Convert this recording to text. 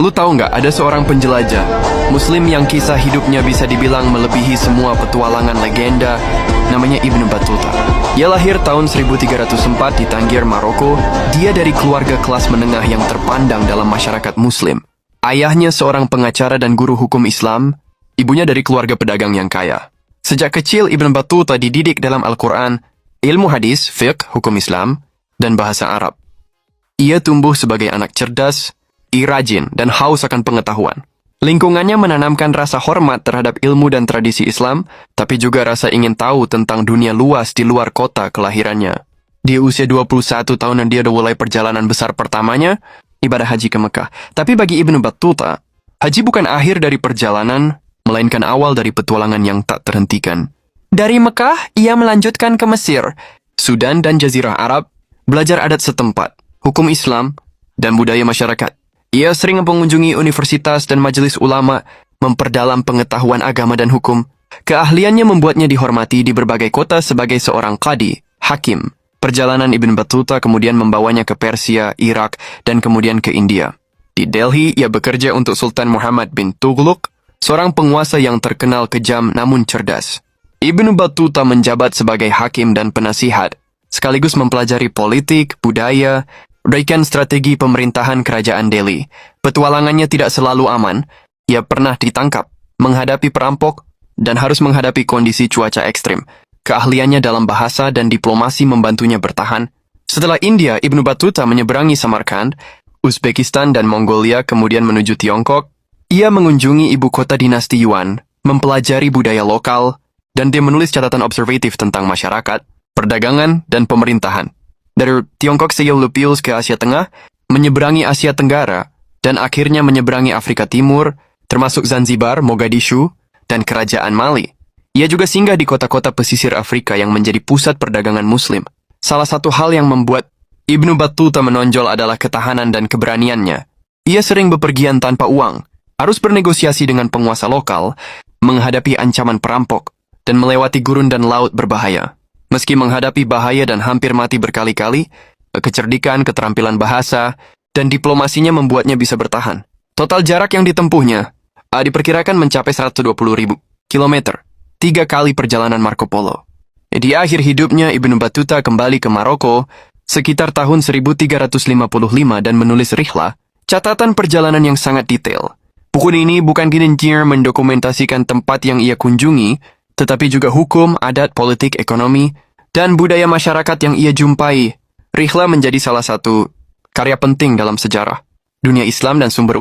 Lu tahu nggak, ada seorang penjelajah Muslim yang kisah hidupnya bisa dibilang melebihi semua petualangan legenda, namanya Ibnu Battuta. Ia lahir tahun 1304 di Tangier, Maroko. Dia dari keluarga kelas menengah yang terpandang dalam masyarakat Muslim. Ayahnya seorang pengacara dan guru hukum Islam, ibunya dari keluarga pedagang yang kaya. Sejak kecil, Ibnu Battuta dididik dalam Al-Quran, ilmu hadis, fiqh, hukum Islam, dan bahasa Arab. Ia tumbuh sebagai anak cerdas, rajin, dan haus akan pengetahuan. Lingkungannya menanamkan rasa hormat terhadap ilmu dan tradisi Islam, tapi juga rasa ingin tahu tentang dunia luas di luar kota kelahirannya. Di usia 21 tahunan dia udah mulai perjalanan besar pertamanya, ibadah haji ke Mekah. Tapi bagi Ibnu Battuta, haji bukan akhir dari perjalanan, melainkan awal dari petualangan yang tak terhentikan. Dari Mekah, ia melanjutkan ke Mesir, Sudan dan Jazirah Arab, belajar adat setempat, hukum Islam, dan budaya masyarakat. Ia sering mengunjungi universitas dan majelis ulama, memperdalam pengetahuan agama dan hukum. Keahliannya membuatnya dihormati di berbagai kota sebagai seorang qadi, hakim. Perjalanan Ibnu Battuta kemudian membawanya ke Persia, Irak, dan kemudian ke India. Di Delhi, ia bekerja untuk Sultan Muhammad bin Tughlaq, seorang penguasa yang terkenal kejam namun cerdas. Ibnu Battuta menjabat sebagai hakim dan penasihat, sekaligus mempelajari politik, budaya, dan strategi pemerintahan kerajaan Delhi. Petualangannya tidak selalu aman. Ia pernah ditangkap, menghadapi perampok, dan harus menghadapi kondisi cuaca ekstrim. Keahliannya dalam bahasa dan diplomasi membantunya bertahan. Setelah India, Ibnu Battuta menyeberangi Samarkand, Uzbekistan, dan Mongolia, kemudian menuju Tiongkok. Ia mengunjungi ibu kota dinasti Yuan, mempelajari budaya lokal, dan dia menulis catatan observatif tentang masyarakat, perdagangan, dan pemerintahan. Dari Tiongkok ia lupius ke Asia Tengah, menyeberangi Asia Tenggara, dan akhirnya menyeberangi Afrika Timur, termasuk Zanzibar, Mogadishu, dan Kerajaan Mali. Ia juga singgah di kota-kota pesisir Afrika yang menjadi pusat perdagangan Muslim. Salah satu hal yang membuat Ibnu Battuta menonjol adalah ketahanan dan keberaniannya. Ia sering bepergian tanpa uang, harus bernegosiasi dengan penguasa lokal, menghadapi ancaman perampok, dan melewati gurun dan laut berbahaya. Meski menghadapi bahaya dan hampir mati berkali-kali, kecerdikan, keterampilan bahasa, dan diplomasinya membuatnya bisa bertahan. Total jarak yang ditempuhnya diperkirakan mencapai 120.000 kilometer, 3 kali perjalanan Marco Polo. Di akhir hidupnya, Ibnu Battuta kembali ke Maroko sekitar tahun 1355 dan menulis Rihlah, catatan perjalanan yang sangat detail. Buku ini bukan hanya mendokumentasikan tempat yang ia kunjungi, tetapi juga hukum, adat, politik, ekonomi, dan budaya masyarakat yang ia jumpai. Rihlah menjadi salah satu karya penting dalam sejarah dunia Islam dan sumber